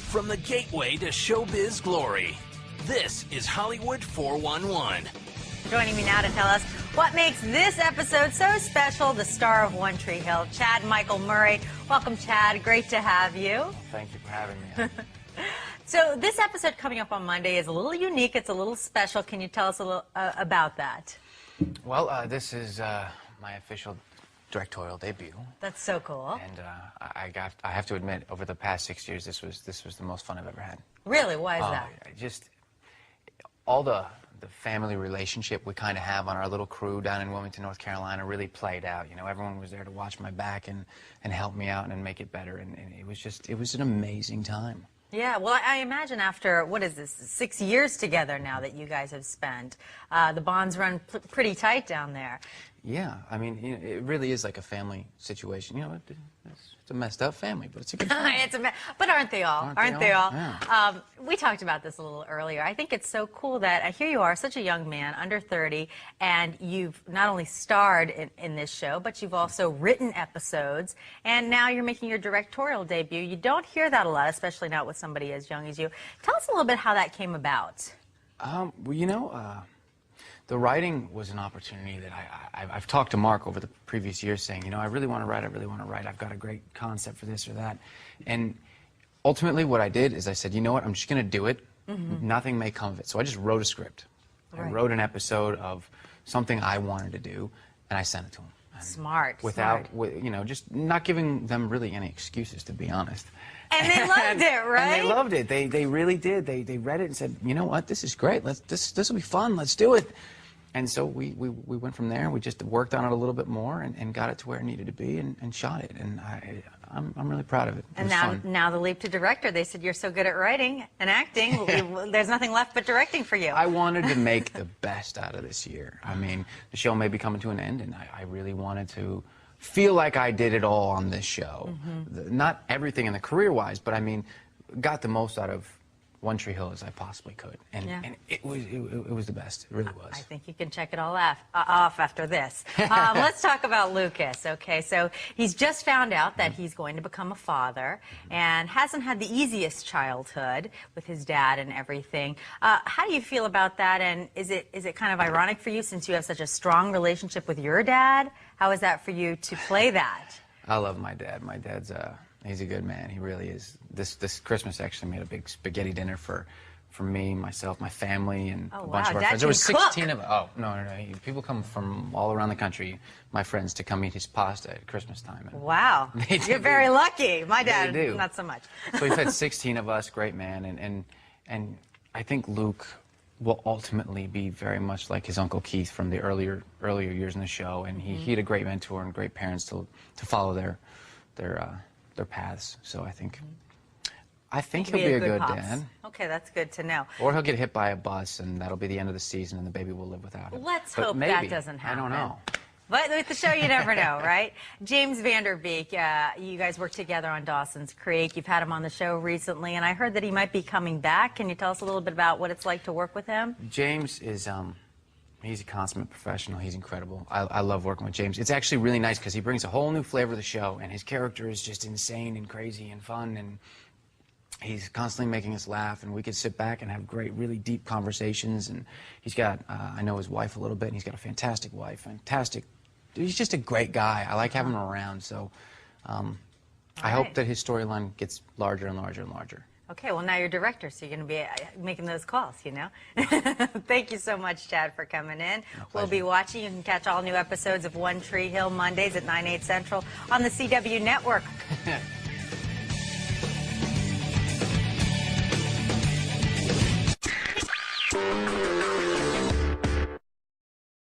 from the gateway to showbiz glory. This is Hollywood 411. Joining me now to tell us what makes this episode so special, the star of One Tree Hill, Chad Michael Murray. Welcome, Chad. Great to have you. Thank you for having me. So this episode coming up on Monday is a little unique. It's a little special. Can you tell us a little about that? Well, this is my official directorial debut. That's so cool. And I have to admit, over the past 6 years, this was the most fun I've ever had. Really? Why is that? Just all the family relationship we kind of have on our little crew down in Wilmington, North Carolina, really played out. You know, everyone was there to watch my back and help me out and make it better. And it was an amazing time. Yeah, well, I imagine after, what is this, 6 years together now that you guys have spent, the bonds run pretty tight down there. Yeah, I mean, you know, it really is like a family situation. You know, it's a messed up family, but it's a good family. But aren't they all? Aren't they all? Yeah. We talked about this a little earlier. I think it's so cool that here you are, such a young man, under 30, and you've not only starred in this show, but you've also written episodes, and now you're making your directorial debut. You don't hear that a lot, especially not with somebody as young as you. Tell us a little bit how that came about. Well, you know, the writing was an opportunity that I've talked to Mark over the previous years saying, you know, I really want to write, I've got a great concept for this or that. And ultimately what I did is I said, you know what, I'm just going to do it. Nothing may come of it. So I just wrote a script. Right. I wrote an episode of something I wanted to do, and I sent it to him. Smart. Without, you know, just not giving them really any excuses, to be honest. And they loved it, right? And they loved it. They really did. They read it and said, you know what, this is great. This will be fun. Let's do it. And so we went from there. We just worked on it a little bit more and got it to where it needed to be and shot it. And I'm really proud of it. It was fun. Now the leap to director. They said you're so good at writing and acting. There's nothing left but directing for you. I wanted to make the best out of this year. I mean, the show may be coming to an end, and I really wanted to feel like I did it all on this show. Not everything in the career-wise, but I mean, got the most out of One Tree Hill as I possibly could, and it was the best. It really was. I think you can check it all off after this. Let's talk about Lucas. Okay, so he's just found out that he's going to become a father, and hasn't had the easiest childhood with his dad and everything. How do you feel about that? And is it kind of ironic for you since you have such a strong relationship with your dad? How is that for you to play that? I love my dad. My dad's he's a good man. He really is. This Christmas actually made a big spaghetti dinner for me, myself, my family, and a bunch of our friends. There was 16 of us. Oh, no. People come from all around the country, my friends, to come eat his pasta at Christmas time. And wow. You're very lucky. My dad, do. not so much. So we've had 16 of us, great man, and I think Luke will ultimately be very much like his Uncle Keith from the earlier years in the show, and he had a great mentor and great parents to follow their paths. So I think he'll be a good dad. Okay, that's good to know. Or he'll get hit by a bus, and that'll be the end of the season, and the baby will live without him. Let's but hope maybe, that doesn't happen. I don't know. But with the show, you never know, right? James Vanderbeek, you guys work together on Dawson's Creek. You've had him on the show recently, and I heard that he might be coming back. Can you tell us a little bit about what it's like to work with him? James is he's a consummate professional. He's incredible. I love working with James. It's actually really nice because he brings a whole new flavor to the show, and his character is just insane and crazy and fun, and he's constantly making us laugh, and we could sit back and have great, really deep conversations. And he's got, I know his wife a little bit, and he's got a fantastic wife, he's just a great guy. I like having him around, so I hope that his storyline gets larger and larger and larger. Okay, well, now you're director, so you're going to be making those calls, you know? Thank you so much, Chad, for coming in. We'll be watching. You can catch all new episodes of One Tree Hill Mondays at 9/8 Central on the CW Network.